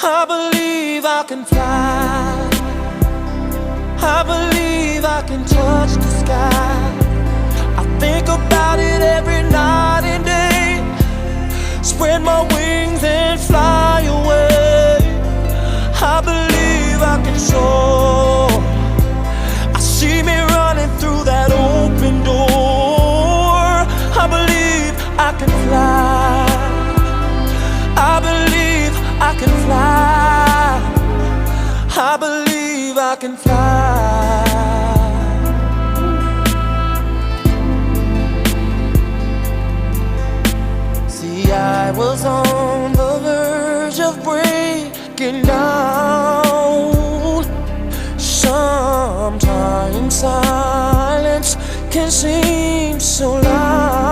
I believe I can fly. I believe I can touch the sky. I think about it every night and day. Spread my wings and fly away. I believe I can soar. I see me running through that open door. I believe I can fly. I believe I can fly. I believe I can fly. See, I was on the verge of breaking down. Sometimes silence can seem so loud.